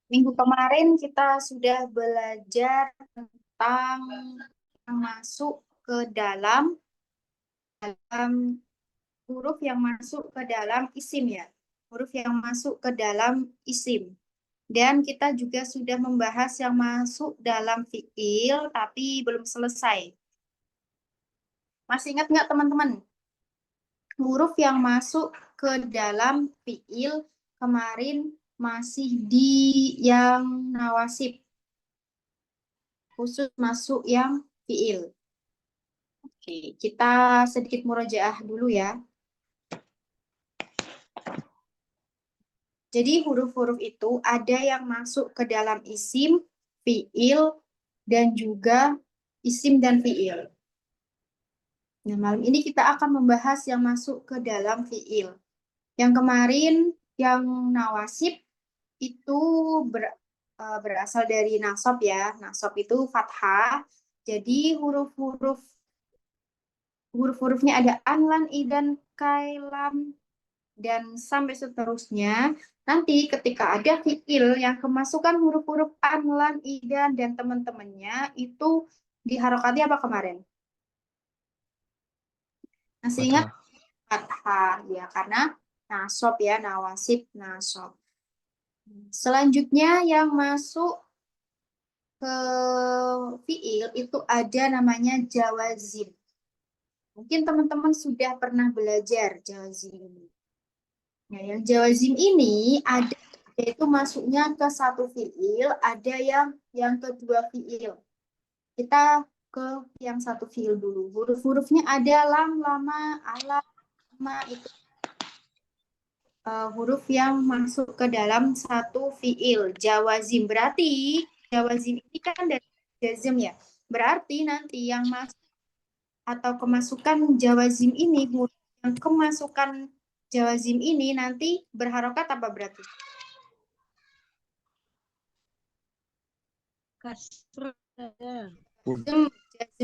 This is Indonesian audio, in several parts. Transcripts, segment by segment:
Minggu kemarin kita sudah belajar tentang yang masuk ke dalam huruf yang masuk ke dalam isim ya. Huruf yang masuk ke dalam isim. Dan kita juga sudah membahas yang masuk dalam fiil tapi belum selesai. Masih ingat nggak teman-teman? Huruf yang masuk ke dalam fiil kemarin masih di yang nawasib. Khusus masuk yang fiil. Oke, kita sedikit murojaah dulu ya. Jadi huruf-huruf itu ada yang masuk ke dalam isim, fiil, dan juga isim dan fiil. Nah, malam ini kita akan membahas yang masuk ke dalam fiil. Yang kemarin, yang nawasib itu berasal dari nasab ya. Nasab itu fathah. Jadi huruf-hurufnya ada anlan, idan, kailam, dan sampai seterusnya. Nanti ketika ada fiil yang kemasukan huruf-huruf anlan, idan, dan teman-temannya itu diharokati apa kemarin? Masih ingat? Fathah. Ya, karena nasab ya, nawasib, nasab. Selanjutnya yang masuk ke fiil itu ada namanya jawazim. Mungkin teman-teman sudah pernah belajar jawazim. Nah, yang jawazim ini ada yaitu masuknya ke satu fiil, ada yang kedua fiil. Kita ke yang satu fiil dulu. Huruf-hurufnya ada lam, lama, ala, lama itu huruf yang masuk ke dalam satu fiil. Jawazim berarti jawazim ini kan dari jazm ya. Berarti nanti yang masuk atau kemasukan jawazim ini, huruf yang kemasukan jawazim ini nanti berharokat apa berarti? Kasrah. Jazm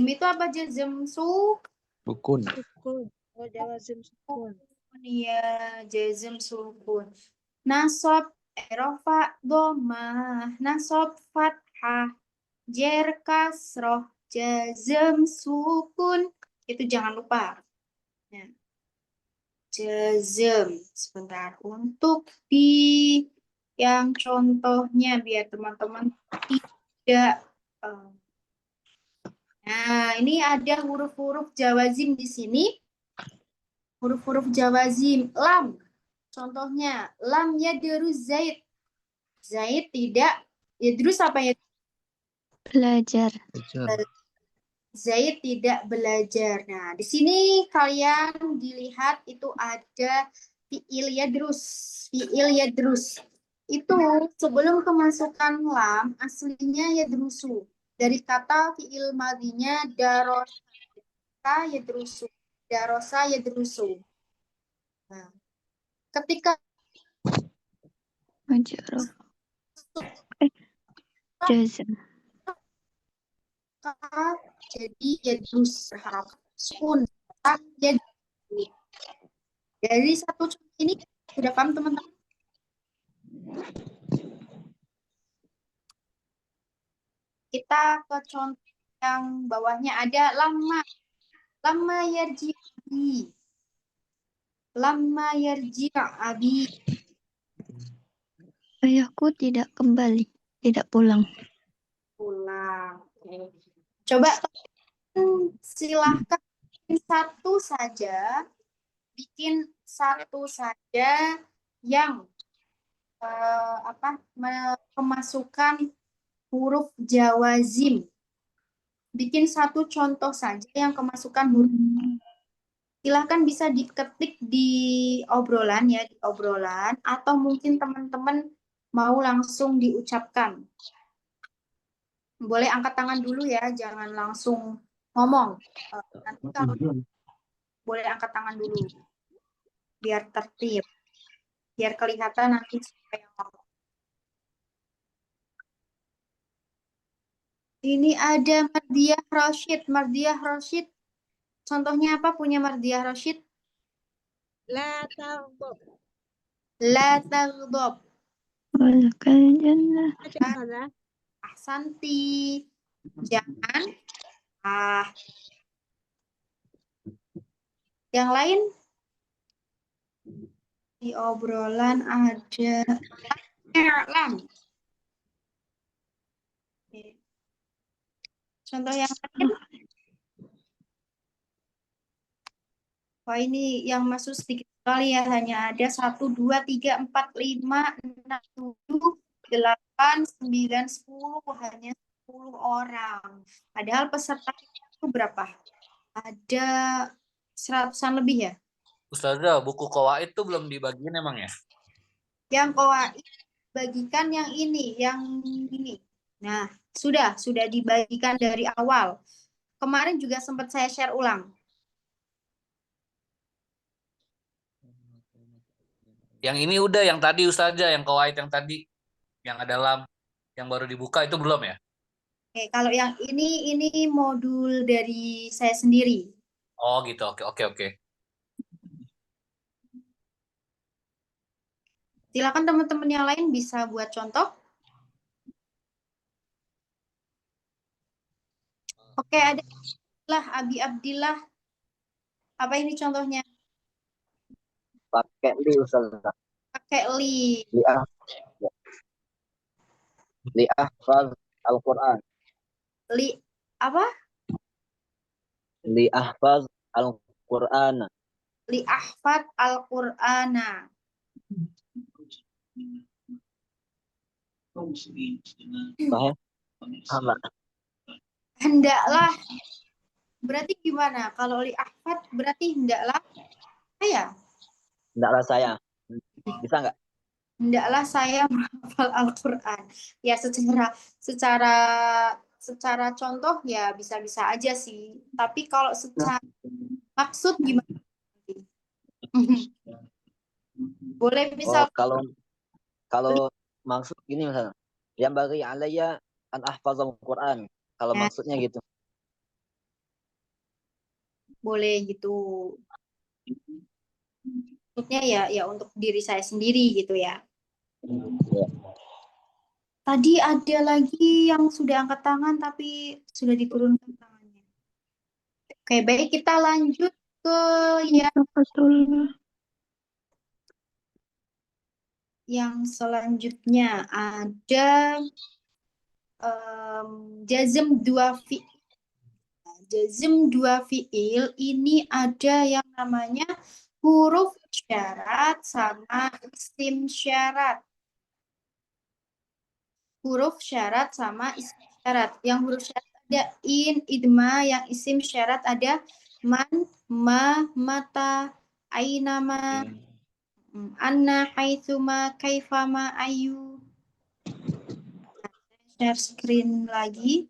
itu apa jazm? Sukun. Sukun. Oh, jawazim sukun. Ya, jazm sukun. Nasab, erofa, domah, nasab, fathah, jer, kasroh, jazm, sukun. Itu jangan lupa. Nah, jazm. Sebentar. Untuk di yang contohnya biar teman-teman tidak nah, ini ada huruf-huruf jawazim di sini. Huruf-huruf jawazim. Lam. Contohnya, lam yadrus Zaid. Zaid tidak. Yadrus apa ya? Belajar. Zaid tidak belajar. Nah, di sini kalian dilihat itu ada fi'il yadrus. Fi'il yadrus. Itu sebelum kemasukan lam, aslinya yadrusu. Dari kata fi'il madinya darosa yadrusu. Darosa yadrusu. Nah, ketika Majaroh. Jazm. jadi yadrus berharap sukun jadi dari satu contoh ini sudah paham teman-teman? Kita ke contoh yang bawahnya ada lama yarji abi lama yarji abi Ayahku tidak kembali, tidak pulang. pulang. Oke. Coba silahkan bikin satu saja yang kemasukan huruf jawazim. Bikin satu contoh saja yang kemasukan huruf. Silahkan bisa diketik di obrolan ya, di obrolan. Atau mungkin teman-teman mau langsung diucapkan. Boleh angkat tangan dulu ya, jangan langsung ngomong. Nanti kalau boleh angkat tangan dulu. Biar tertib. Biar kelihatan nanti siapa yang ngomong. Ini ada Mardiah Rashid. Mardiah Rashid. Contohnya apa punya Mardiah Rashid? La taghdab. La taghdab. Walakal jannah. Ada. Ahsanti. Jangan. Yang lain di obrolan ada alam. Contoh yang lain. Wah, ini yang masuk sedikit sekali ya. Hanya ada 1, 2, 3, 4, 5, 6, 7, 8, 9, 10. Hanya 10 orang. Padahal peserta itu berapa? Ada 100-an lebih ya. Ustazah, buku Qawaid itu belum dibagiin emang ya? Yang Qawaid bagikan yang ini, yang ini. Nah, sudah dibagikan dari awal. Kemarin juga sempat saya share ulang. Yang ini udah, yang tadi Ustazah, yang Qawaid yang tadi, yang ada lam, yang baru dibuka itu belum ya? Oke, kalau yang ini modul dari saya sendiri. Oh gitu, oke. Silakan teman-teman yang lain bisa buat contoh. Oke, ada Abi Abdillah. Apa ini contohnya? Pakai li Ustazah. Pakai li. Li'ahfaz Al-Quran. Li apa? Li'ahfaz Al-Quran. Li ahfad al-Qur'ana. Paham? Sama. Hendaklah. Berarti gimana? Kalau li ahfad berarti hendaklah saya. Hendaklah saya. Bisa nggak? Hendaklah saya menghafal Al-Qur'an. Ya secara secara contoh ya bisa-bisa aja sih. Tapi kalau secara maksud gimana? Boleh Oh, misal kalau maksud gini misalnya. Yang bagi alaya an ahfazal Quran. Kalau ya, maksudnya gitu. boleh gitu. Maksudnya ya untuk diri saya sendiri gitu ya. Tadi ada lagi yang sudah angkat tangan tapi sudah diturunkan tangannya. Oke, baik kita lanjut ke yang selanjutnya ada jazm dua fi'il. Jazm dua fi'il ini ada yang namanya huruf syarat sama isim syarat. Huruf syarat sama isim syarat. Yang huruf syarat ada in, idma, yang isim syarat ada man, ma, mata, ainama, anna, haitsuma, kaifama, ayu. Share screen lagi.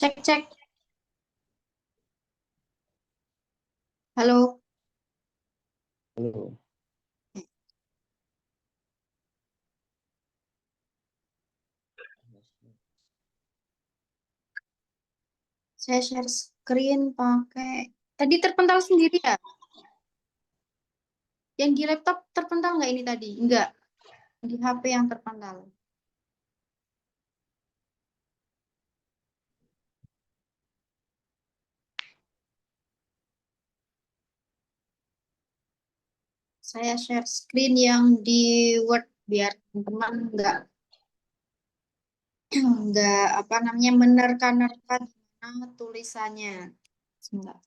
Cek, cek. Halo. Halo. Saya share screen pakai. Tadi terpental sendiri ya? Yang di laptop terpental nggak ini tadi? Enggak. Di HP yang terpental. Saya share screen yang di Word biar teman-teman nggak apa namanya menerka-nerka gimana tulisannya. Sebentar.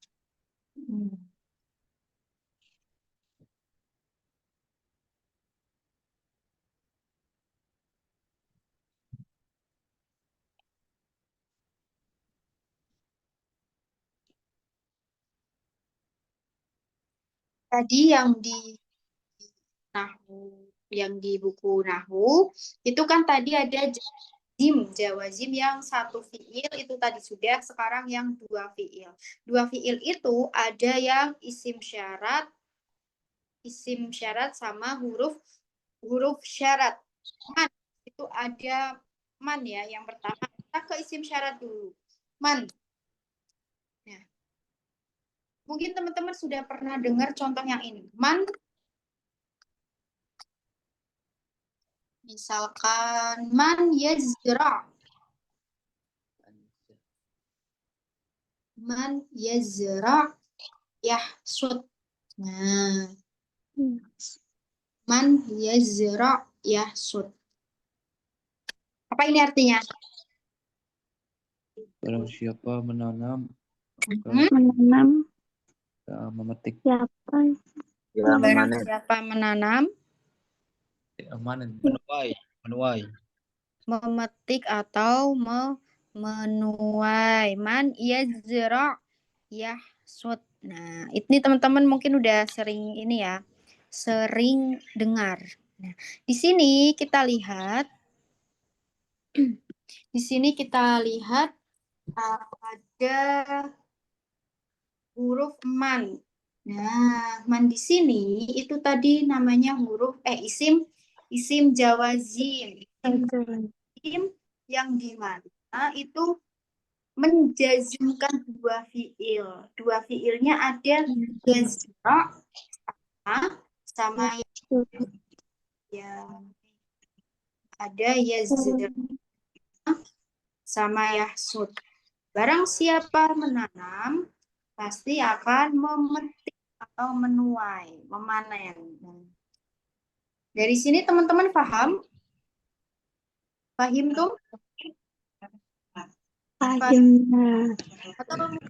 Tadi yang di Nahwu, yang di buku Nahwu itu kan tadi ada jawazim yang satu fiil itu tadi sudah, sekarang yang dua fiil. Dua fiil itu ada yang isim syarat sama huruf syarat. Man itu ada man ya, yang pertama kita ke isim syarat dulu. Man. Nah, mungkin teman-teman sudah pernah dengar contoh yang ini. Man, misalkan man yazra. Man yazra yahsud. Nah, man yazra yahsud. Apa ini artinya? Barang siapa menanam, Menanam memetik, siapa? Ya, Barang memanen. siapa menanam, manen. Menuai. memetik atau menuai. Man yazra yahsud. Nah, ini teman-teman mungkin udah sering ini ya, sering dengar. Nah, di sini kita lihat ada huruf man. Nah, man di sini itu tadi namanya isim jawazim. Isim yang di mana itu menjazmkan dua fiil. Dua fiilnya ada yazra sama yang ada yazra sama yahsud. Barang siapa menanam pasti akan memetik atau menuai, memanen. Dari sini teman-teman paham? Paham tuh? Pahimnya. Atau mungkin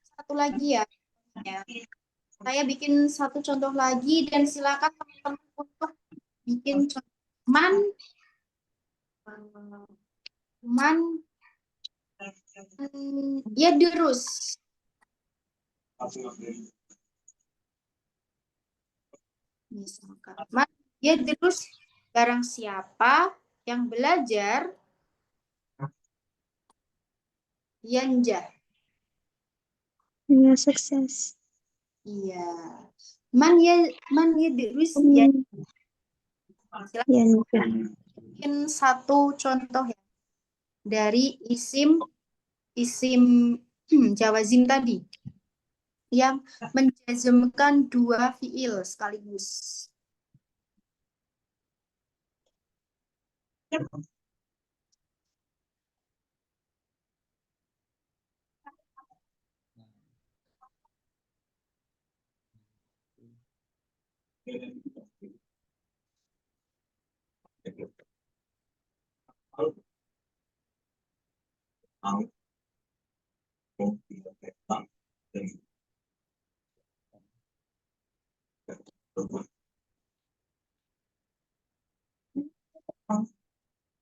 satu lagi ya. Saya bikin satu contoh lagi dan silakan teman-teman untuk bikin contoh. Man ya terus. Misalkan man ya terus, barang siapa yang belajar yanjah. Ya, sukses. Iya. Man ya terus ya. Silakan bikin satu contoh ya dari isim jawazim tadi. yang menjazmkan dua fiil sekaligus.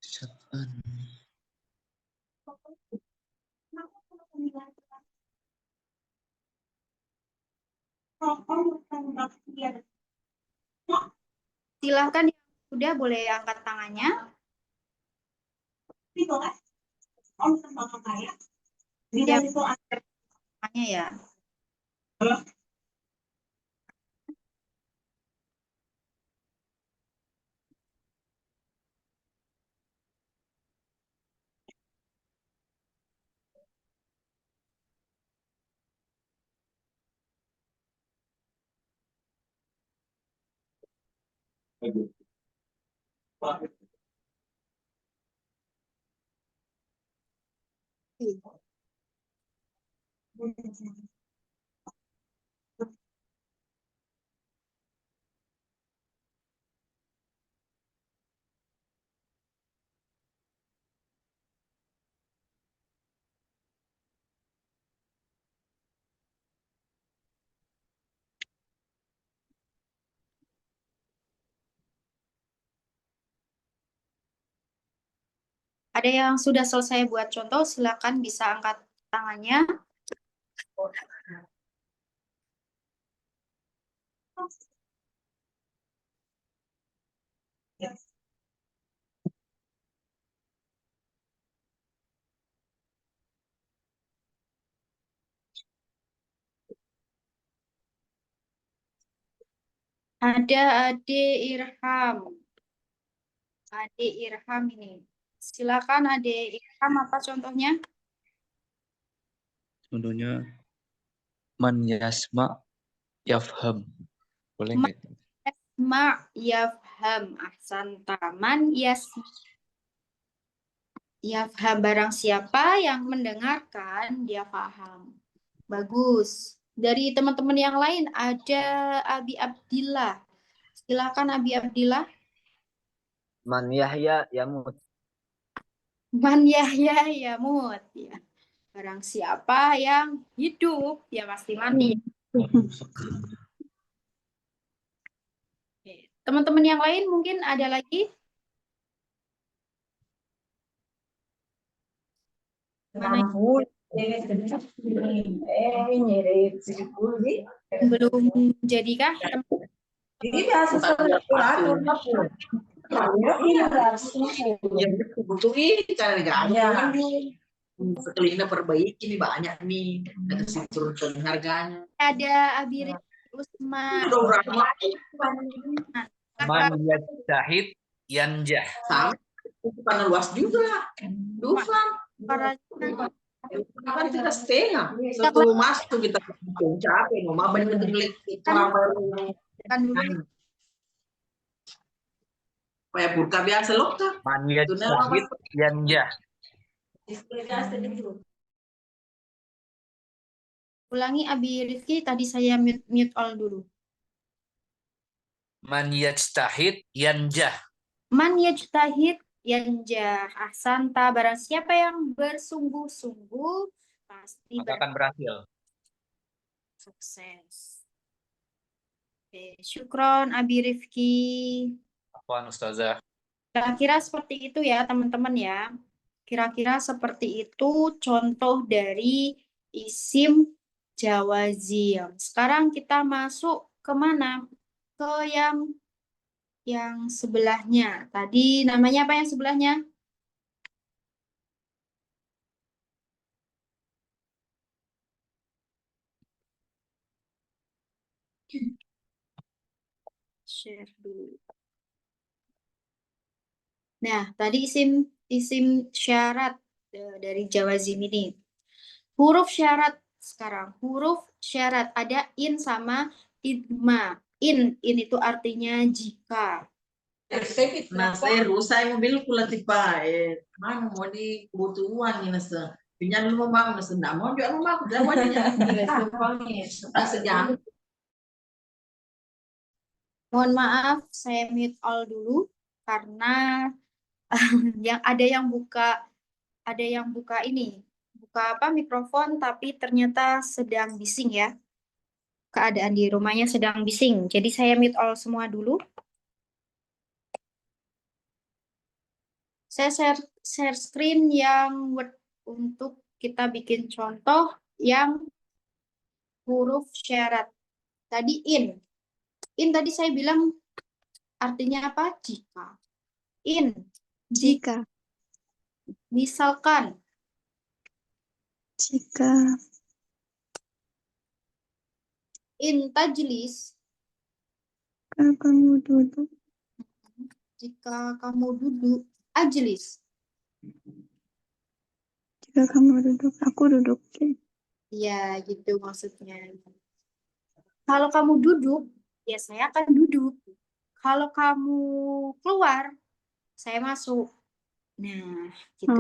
Syaf'an. Silahkan yang sudah boleh angkat tangannya. Yang tangannya ya. Ada yang sudah selesai buat contoh, silakan bisa angkat tangannya. Ada Ade Irham. Ade Irham ini. Silakan Ade Irham, apa contohnya? Contohnya man yasma yafham. Boleh nggak itu? Ma yafham. Ahsanta. Man yafham, barang siapa yang mendengarkan, dia paham. Bagus. Dari teman-teman yang lain ada Abi Abdillah. Silakan Abi Abdillah. Man yahya yamut. Man Yahya Yamut. Ya. Barang siapa yang hidup, ya pasti mati. Oke. Teman-teman yang lain mungkin ada lagi? Mana yang belum jadikah? Sekelilingnya perbaiki nih banyak nih. Ada sih turunkan harganya. Ada Abi Usman. Udah berapa? Man yajtahid yanjah. Sama. Karena luas juga. Dufan. Kan kita setengah. Satu masuk kita capek. Mau apa yang ngelik Kan dulu. kayak burka biasa loh kan. Man yajtahid yanjah. Ulangi Abi Rifki, tadi saya mute all dulu. Man yajtahid yanjah. Man yajtahid yanjah. Ahsanta, barang siapa yang bersungguh-sungguh pasti Maka akan berhasil. sukses. Oke, syukron Abi Rifki. Apaan Ustazah? Kira-kira seperti itu ya teman-teman ya. Kira-kira seperti itu contoh dari isim jawazim. Sekarang kita masuk ke mana? Ke yang sebelahnya. Tadi namanya apa yang sebelahnya? Share dulu. Nah, tadi isim syarat dari jawazim ini. Huruf syarat sekarang. Huruf syarat ada in sama idma. In itu artinya jika. Nah, saya rusak mobil pula tiba. Mana mau di kebutuhan ini nasa. Pinjam dulu bang, nasa nggak mau jual rumah, udah wajibnya. Sejam. Mohon maaf, saya mute all dulu karena ada yang buka ini, buka apa mikrofon tapi ternyata sedang bising ya. Keadaan di rumahnya sedang bising. Jadi saya mute all semua dulu. Saya share screen yang Word untuk kita bikin contoh yang huruf syarat. Tadi in. In tadi saya bilang artinya apa? Jika. In. Jika. Misalkan. Jika. In tajlis. Kalau kamu duduk. Jika kamu duduk. Ajlis. Jika kamu duduk, aku duduk. Iya, gitu maksudnya. Kalau kamu duduk, ya saya akan duduk. Kalau kamu keluar, saya masuk. Nah, gitu.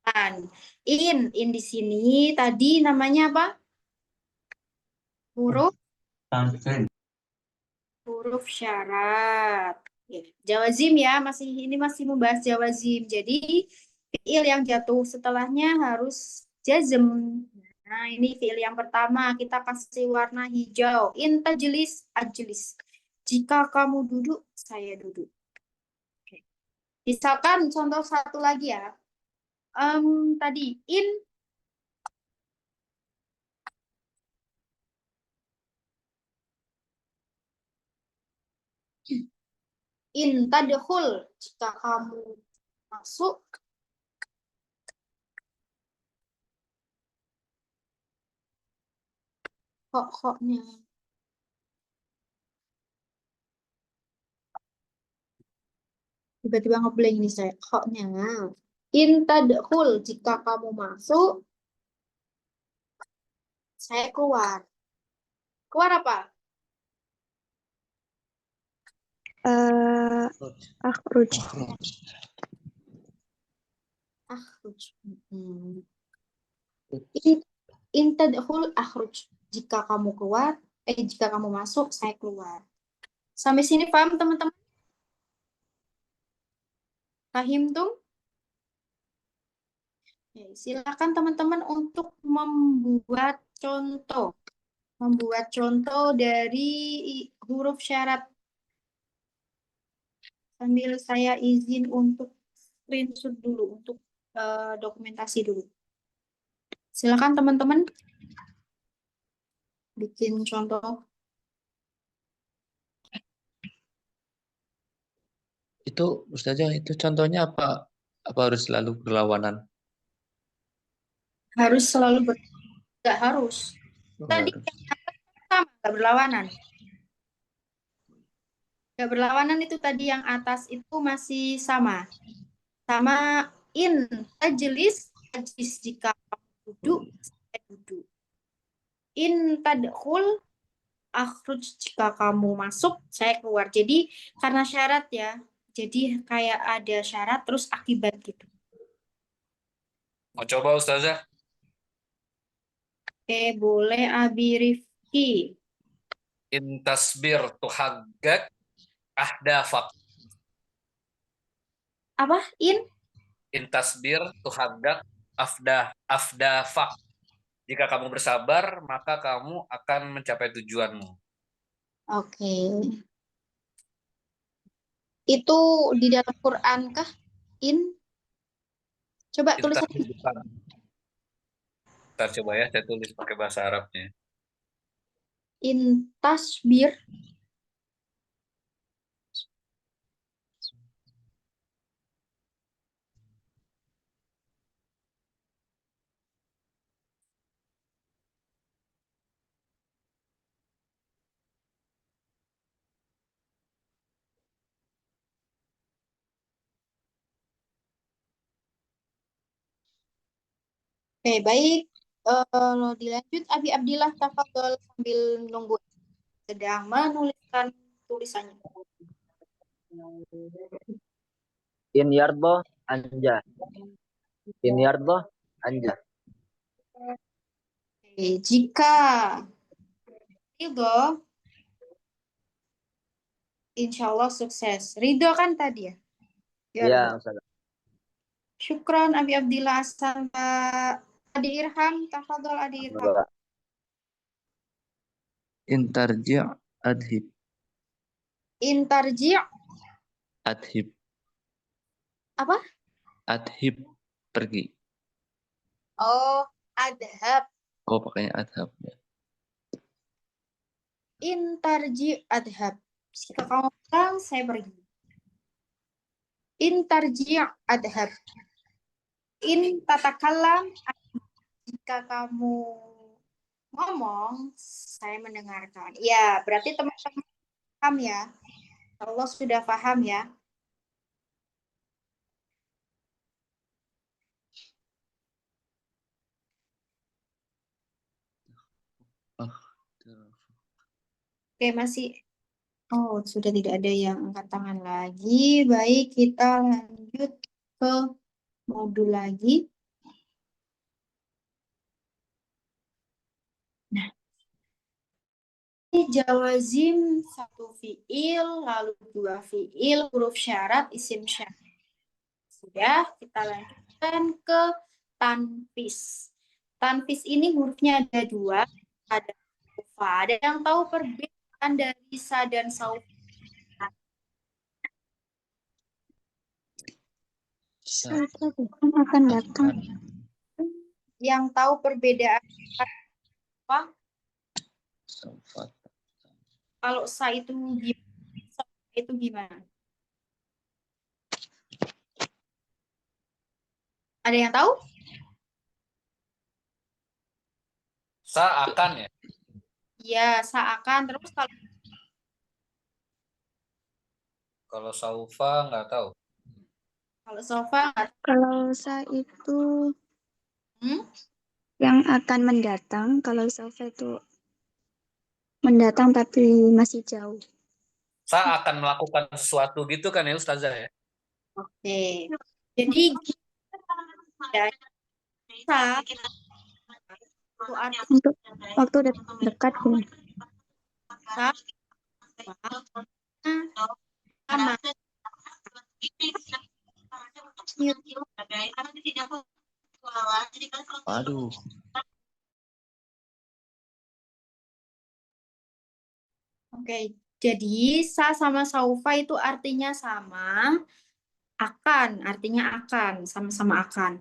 Ah, In di sini tadi namanya apa? Huruf syarat. Ya, jawazim ya, ini masih membahas jawazim. Jadi fiil yang jatuh setelahnya harus jazm. Nah, ini fiil yang pertama kita kasih warna hijau. In tajlis ajlis. Jika kamu duduk, saya duduk. Oke. Misalkan contoh satu lagi ya. Tadi in tadkhul, jika kamu masuk. Koknya. Tiba-tiba ngeblank nih saya. Koknya. In tadkhul, jika kamu masuk, saya keluar. Keluar apa? akhruj. Akhruj. In tadkhul akhruj. Jika kamu keluar, jika kamu masuk, saya keluar. Sampai sini paham teman-teman? Paham tuh? Silakan teman-teman untuk membuat contoh. Membuat contoh dari huruf syarat. Sambil saya izin untuk screenshot dulu, untuk dokumentasi dulu. Silakan teman-teman bikin contoh. Itu Ustazah, itu contohnya apa? Apa harus selalu berlawanan? Harus selalu nggak harus. Oh, Tadi harus. sama, nggak berlawanan. Nggak berlawanan itu tadi yang atas itu masih sama. Sama in tajlis, tajlis jika kamu duduk, saya duduk. In tadkhul, akhruj jika kamu masuk, saya keluar. Jadi karena syarat ya. Jadi kayak ada syarat terus akibat gitu. Mau coba Ustazah? Oke, boleh Abi Rifki. In tasbir tuhaggak ahdafak. Apa? In tasbir tuhaggak afdafak. Jika kamu bersabar, maka kamu akan mencapai tujuanmu. Oke. Itu di dalam Quran kah? Coba tulis. Ntar coba ya, saya tulis pakai bahasa Arabnya. In tasbir. Oke, baik. Dilanjut Abi Abdillah tafadhol sambil nunggu sedang menuliskan tulisannya. In yardo anja. In yardo anja. Oke, jika ridho, insya Allah sukses. Ridho kan tadi ya? Iya, Ustaz. Syukron Abi Abdillah Hasan Adi Irham, tafadhol Adi Irham. Intarji' adhib. Intarji Adhib. apa? Adhib. Pergi. Oh, adhab. Oh, pakainya adhab. Ya. Intarji adhab. Jika kamu pulang, saya pergi. Intarji adhab. In tatakalam, jika kamu ngomong, saya mendengarkan. Ya, berarti teman-teman paham ya. Allah sudah paham ya. Oke, masih. Oh, sudah tidak ada yang angkat tangan lagi. Baik, kita lanjut ke modul lagi. Nah, ini jawazim satu fiil, lalu dua fiil, huruf syarat, isim syarat. Sudah, kita lanjutkan ke tanfis. Tanfis ini hurufnya ada dua, ada saufa. Ada yang tahu perbedaan dari sa dan saufa? Saufa bukan akan datang. Yang tahu perbedaan apa? Saufa. Kalau sa itu gimana? Saufa itu gimana? Ada yang tahu? Seakan ya. Ya, seakan. Terus Kalau saufa nggak tahu. kalau sofa nggak Kalau sa itu Hmm? yang akan mendatang, kalau saufa itu mendatang tapi masih jauh. Saya akan melakukan sesuatu gitu kan ya Ustazah ya. Oke. Jadi ya, sa itu artinya Untuk waktu dekat ya. sa sama. Aduh. Oke. Jadi sa sama saufa itu artinya sama, akan artinya akan, sama-sama akan.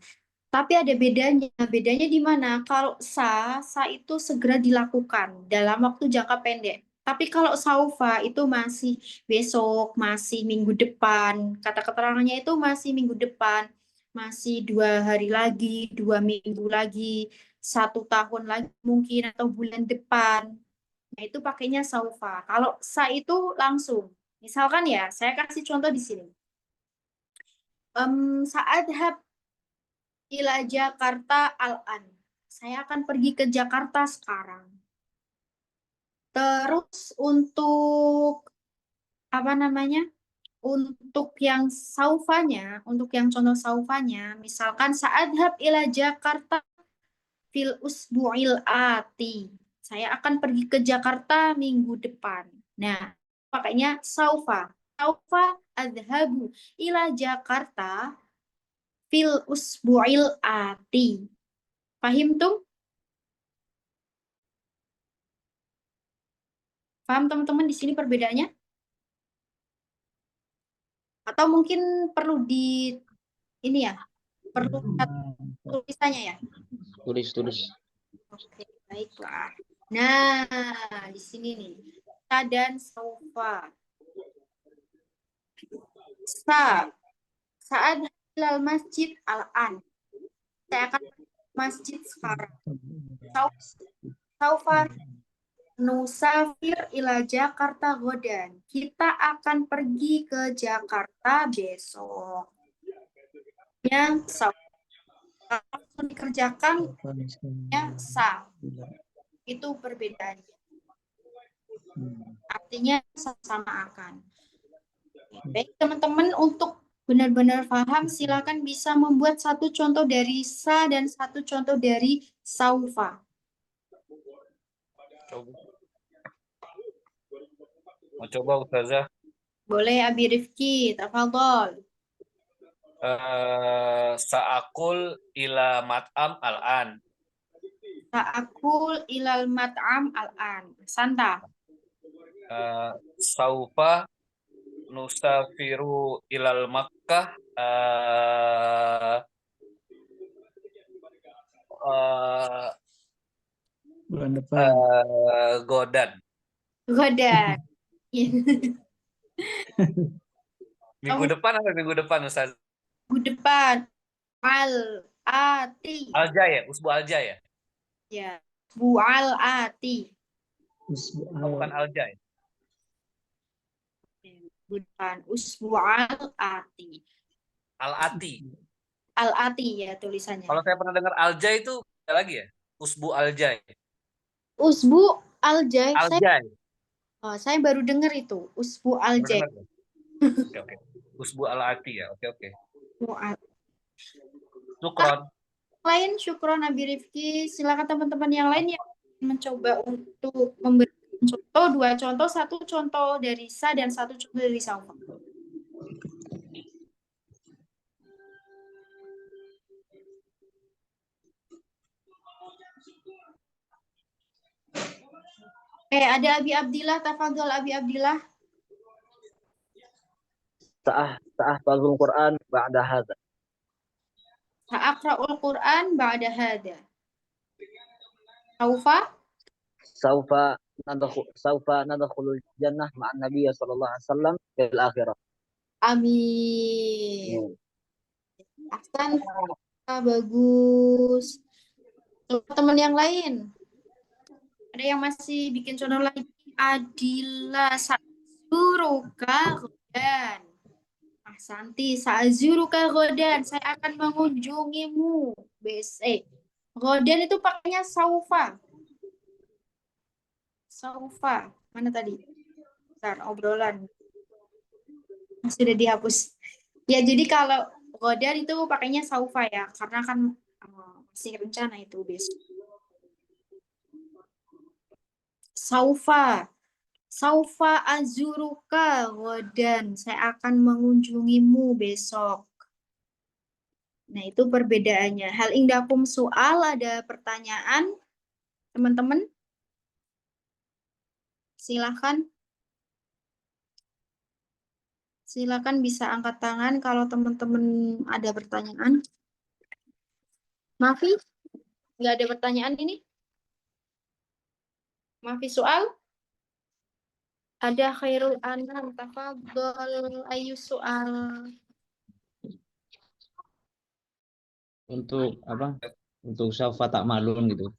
Tapi ada bedanya. Bedanya di mana? Kalau sa itu segera dilakukan dalam waktu jangka pendek. Tapi kalau saufa itu masih besok, masih minggu depan. Kata keterangannya itu masih minggu depan, masih 2 hari lagi, 2 minggu lagi, 1 tahun lagi mungkin, atau bulan depan. Nah, itu pakainya saufa. Kalau sa itu langsung. Misalkan ya, saya kasih contoh di sini. Saat ila Jakarta al-an. Saya akan pergi ke Jakarta sekarang. Terus untuk apa namanya? Untuk yang saufanya, untuk yang contoh saufanya, misalkan sa'adhab ila Jakarta fil usbu'il ati. Saya akan pergi ke Jakarta minggu depan. Nah, pakainya saufa. Saufa adhabu ila Jakarta fil usbu'il ati. Pahim tuh? Paham teman-teman di sini perbedaannya? Atau mungkin perlu ini ya, perlu tulisannya ya? Tulis. Oke, baiklah. Nah, di sini nih. Sa dan saufa. Saat hilal masjid al-an. Saya akan ke masjid sekarang. Saufa nusafir ila Jakarta godan. Kita akan pergi ke Jakarta besok. Yang saufa. langsung dikerjakan ya sa. Itu perbedaannya. Artinya sama akan. Baik teman-teman, untuk benar-benar paham silakan bisa membuat satu contoh dari sa dan satu contoh dari saufa. Mau coba Ustazah? Boleh Abi Rifki, tafadhol. Sa'akul ila mat'am al-an. Ta'akul ilal mat'am al-an. Santa. Saufa nusafiru ilal Makkah. Bulan depan. Godan. Godan. Minggu depan apa minggu depan Ustaz? Minggu depan. Al-ati. Alja ya? Usbu Alja ya? Ya. Bu-al-ati. Bukan Alja ya? Bukan. Usbu-al-ati. Al-Ati. Al-ati ya tulisannya. Kalau saya pernah dengar Alja itu ada lagi ya? Usbu Alja. Usbu al-jai. Alja. Saya baru dengar itu. Usbu Pernah al-jai. dengar ya? Oke. Usbu Al-Ati ya. Oke. Syukron. Lain syukron Abi Rifki. Silakan teman-teman yang lain yang mencoba untuk memberi contoh, 2 contoh, 1 contoh dari sa dan 1 contoh dari saufa. Ada Abi Abdillah, tafadhol Abi Abdillah. Sa'ahfazul Quran ba'da hadza. Sa'aqra'ul Qur'an ba'da hada. Saufa? Saufa nadkhulul jannah ma'an Nabiy sallallahu alaihi wasallam fil akhirah. Amin. Ahsan, bagus. Teman yang lain, ada yang masih bikin contoh lagi? Adila sa'zuruka ghadan. Ahsanti, sa'zuruka ghadan. Saya akan mengunjungimu. Ghadan itu pakainya saufa. Saufa. Mana tadi? Bentar, obrolan. Sudah dihapus. Ya, jadi kalau ghadan itu pakainya saufa ya, karena kan masih rencana itu besok. Saufa azuruka ghadan. Saya akan mengunjungimu besok. Nah, itu perbedaannya. Hal indakum soal, ada pertanyaan, teman-teman? Silakan. Silakan bisa angkat tangan kalau teman-teman ada pertanyaan. Mafi? Nggak ada pertanyaan ini? Mafi soal? Ada Khairul Anam, tafadhol ayu soal. Untuk apa? Untuk saufa tak malun gitu.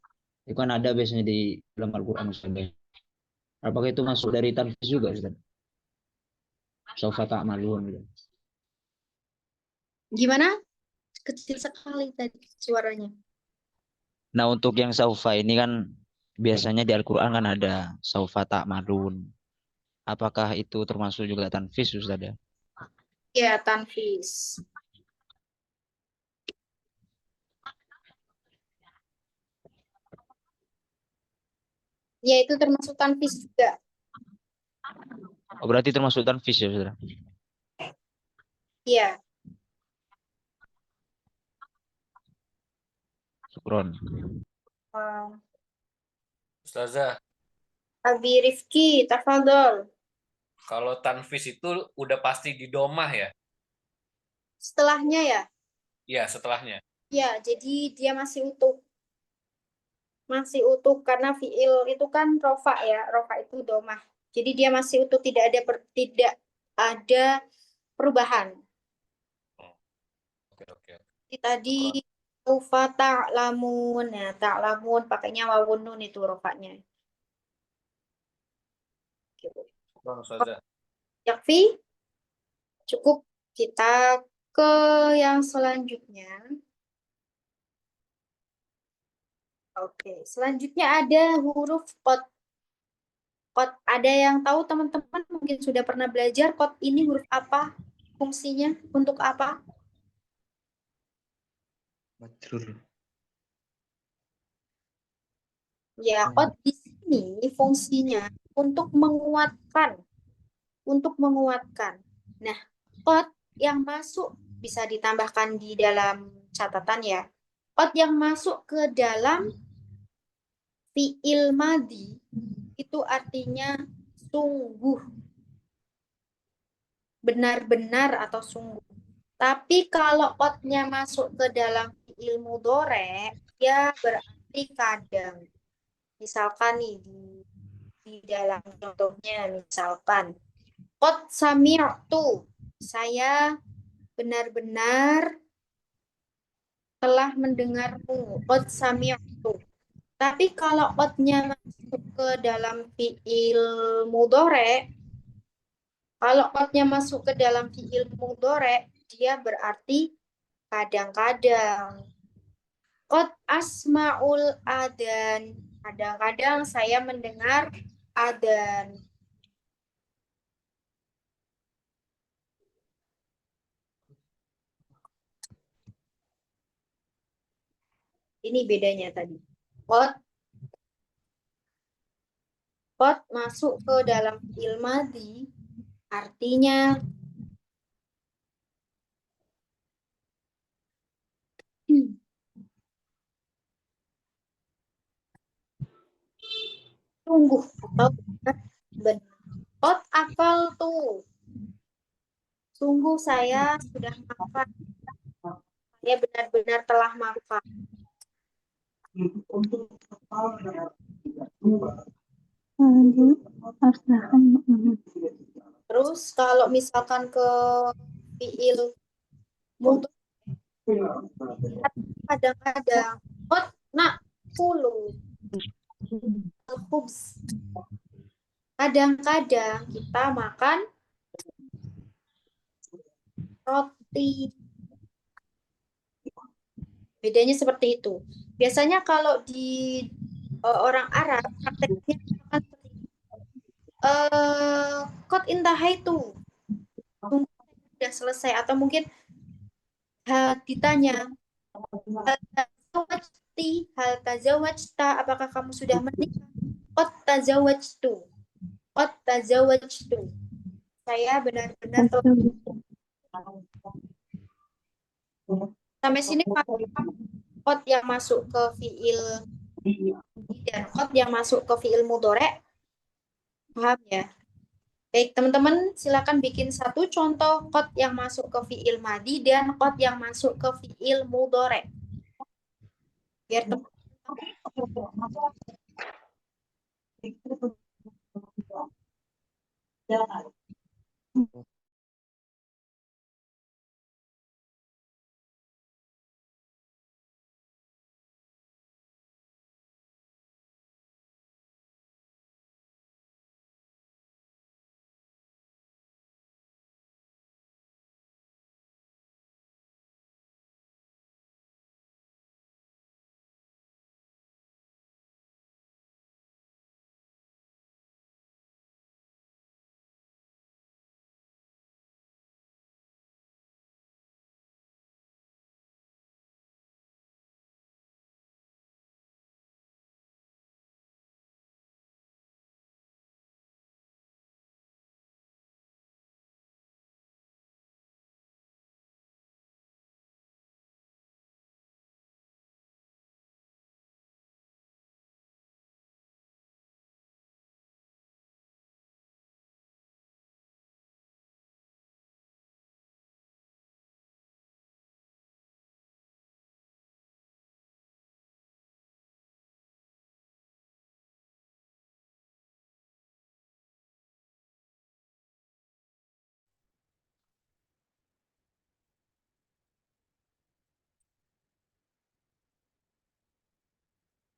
Itu kan ada biasanya di dalam Al-Qur'an Ustaz. Apakah itu masuk dari tanfis juga Ustaz? Saufa tak malun gitu. Gimana? Kecil sekali tadi suaranya. Nah, untuk yang saufa ini kan biasanya di Al-Qur'an kan ada saufa tak malun. Apakah itu termasuk juga tanfis Ustaz ya? Ya, tanfis. Ya, itu termasuk tanfis juga. Oh, berarti termasuk tanfis ya Ustaz? Iya. Syukron. Ustazah, Abi Rifki, tafadhol. kalau tanfis itu udah pasti di domah ya? Setelahnya ya? Iya, setelahnya. Ya, jadi dia masih utuh. Masih utuh karena fiil itu kan rofa ya. Rofa itu domah. Jadi dia masih utuh, tidak ada perubahan. Oke. Tadi saufa ta'lamun. Nah, ta'lamun pakainya wawun nun itu rofanya. Bang Ustazah. Yakfi? Cukup, kita ke yang selanjutnya. Oke, selanjutnya ada huruf qad. Qad, ada yang tahu teman-teman mungkin sudah pernah belajar qad ini huruf apa? Fungsinya untuk apa? Majrur. Ya, qad di sini fungsinya untuk menguatkan, Nah, qad yang masuk bisa ditambahkan di dalam catatan ya. Qad yang masuk ke dalam fi'il madi itu artinya sungguh, benar-benar atau sungguh. Tapi kalau qadnya masuk ke dalam fi'il mudhore, dia berarti kadang. Misalkan nih di dalam contohnya misalkan qad sami'tu, saya benar-benar telah mendengarmu. Qad sami'tu. Tapi kalau qadnya masuk ke dalam fi'il mudhore, kalau qadnya masuk ke dalam fi'il mudhore, dia berarti kadang-kadang. Qad asma'ul adan. Kadang-kadang saya mendengar adan. Ini bedanya tadi. Qad masuk ke dalam fi'il madhi artinya sungguh atau benar. Qad akal tuh. Sungguh saya sudah makan. Saya benar-benar telah makan. Terus kalau misalkan ke fi'il mudhari kadang-kadang qad na'kulu al-khubz. Kadang-kadang kita makan roti. Bedanya seperti itu. Biasanya kalau di orang Arab prakteknya akan seperti ini. Qad intahaitu. Sudah selesai atau mungkin ditanya hal tazawwajta, apakah kamu sudah menikah? Qad tazawwajtu. Qad tazawwajtu. Saya benar-benar sampai sini qad yang masuk ke fiil dan qad yang masuk ke fiil mudhore. Paham ya? Baik, teman-teman silakan bikin satu contoh qad yang masuk ke fiil madi dan qad yang masuk ke fiil mudhore. Biar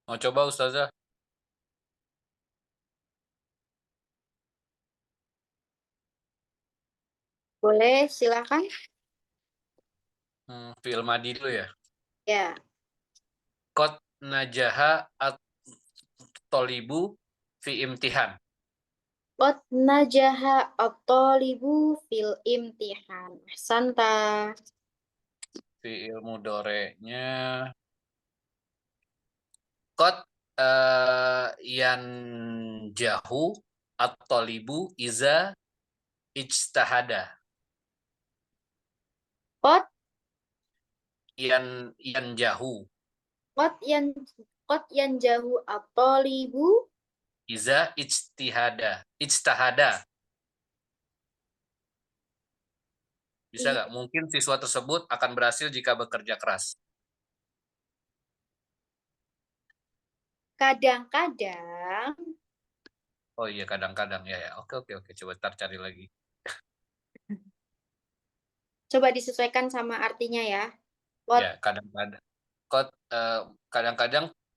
Mau coba Ustazah? boleh, silakan. Fi'il madi dulu ya. Ya. Qad najaha at-tolibu fi imtihan. Qad najaha at-talibu fil imtihan. Santa. Fi'il mudorenya qad yanjahu at-tolibu iza ijtahada. Qad Yanjahu qad yanjahu at-talibu iza ijtahada. Bisa nggak? Mungkin siswa tersebut akan berhasil jika bekerja keras. kadang-kadang. Oh iya, kadang-kadang ya. Oke. Coba ntar cari lagi. Coba disesuaikan sama artinya ya. Ya, kadang-kadang.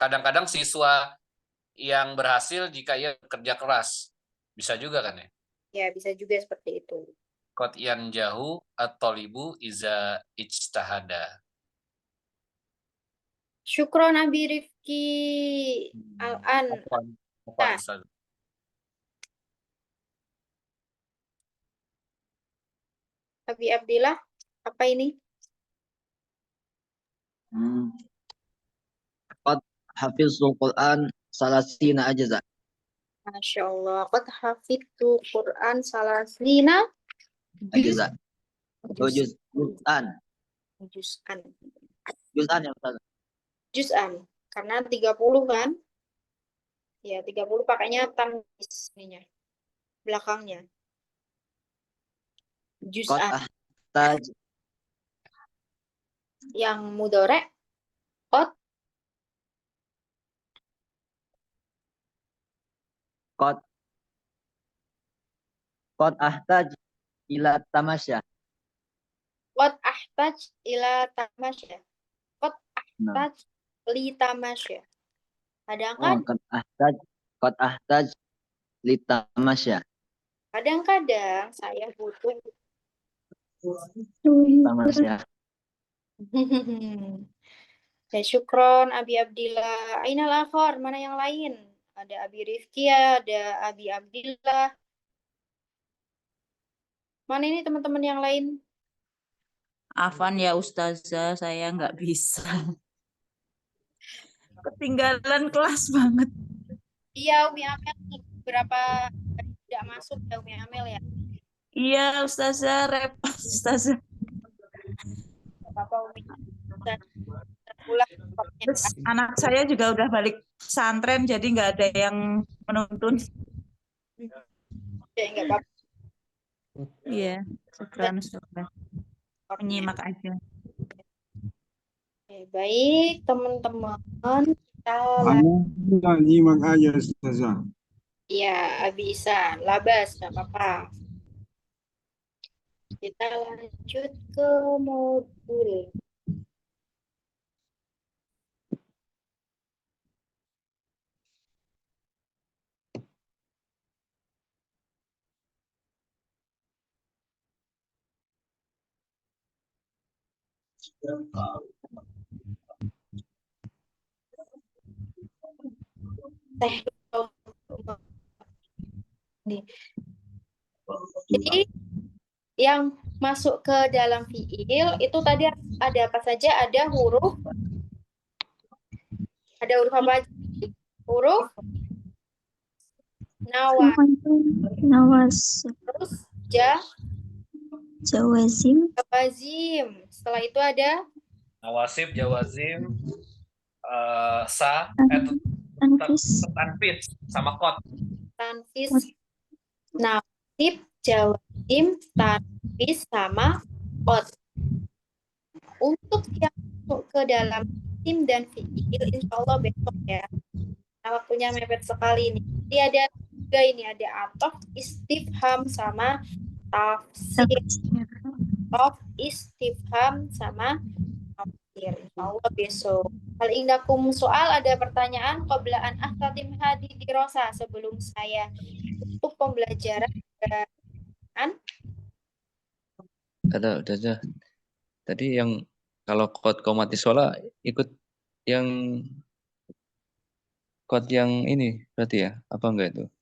Kadang-kadang siswa yang berhasil jika ia bekerja keras. Bisa juga kan ya? Ya, bisa juga seperti itu. Qad yanjahu at-talibu iza ijtahada. Syukron Abi Rifki Al-An. Apa, Ustaz? Abi Abdillah, apa ini? Qad hafizul Quran salasina ajza. Masya Allah. Qad hafidtu Quran salasina Ajza. Juz'an. juz'an. Juz'an ya Ustaz. Juz'an. Karena 30 kan? Ya, 30 pakainya tanwis ininya. Belakangnya. Qad Juz'an. ahtaj Yang mudhari' qad qad ahtaj ila tamasya. qad ahtaj ila tamasya. Qad Nah. ahtaj li tamasya. Oh, Kadang-kadang qad ahtaj li tamasya. kadang-kadang saya butuh Tamasya. ya syukron Abi Abdillah. Ainal akhor, mana yang lain? Ada Abi Rifki, ada Abi Abdillah. Mana ini teman-teman yang lain? Afan ya Ustazah, saya nggak bisa. Ketinggalan kelas banget. Iya, Umi Amel beberapa hari tidak masuk ya Umi Amel ya. Iya Ustazah, repot Ustazah. Apa Umi bisa ulang stopnya. Terus anak saya juga udah balik pesantren, jadi nggak ada yang menuntun. Ya, enggak apa-apa. Iya, syukran Ustazah. Menyimak aja. Oke, baik teman-teman. Kita nyimak aja Ustazah. ya bisa, labas, nggak apa-apa. Kita lanjut ke modul. Jadi yang masuk ke dalam fiil itu tadi ada apa saja? Ada huruf apa aja? Huruf nawas, Nawas, terus jawazim, jawazim. Setelah itu ada Nawasib, jawazim, tanfis, tanfis, sama qad. tanfis, nasib, jawazim, tanfis, sama qad. Untuk yang masuk ke dalam isim dan fiil, insya Allah besok ya. Nah, waktunya mepet sekali nih. Jadi ada tiga ini, ada atof, istifham, sama tafsir. Atof, istifham, sama tafsir. Insya Allah besok. Hal indakum soal, ada pertanyaan qabla an ahtatim hadi dirasa sebelum saya tutup pembelajaran. Ada aja. Tadi yang kalau qad qomatis sholah ikut yang Kot yang ini berarti ya? Apa enggak itu?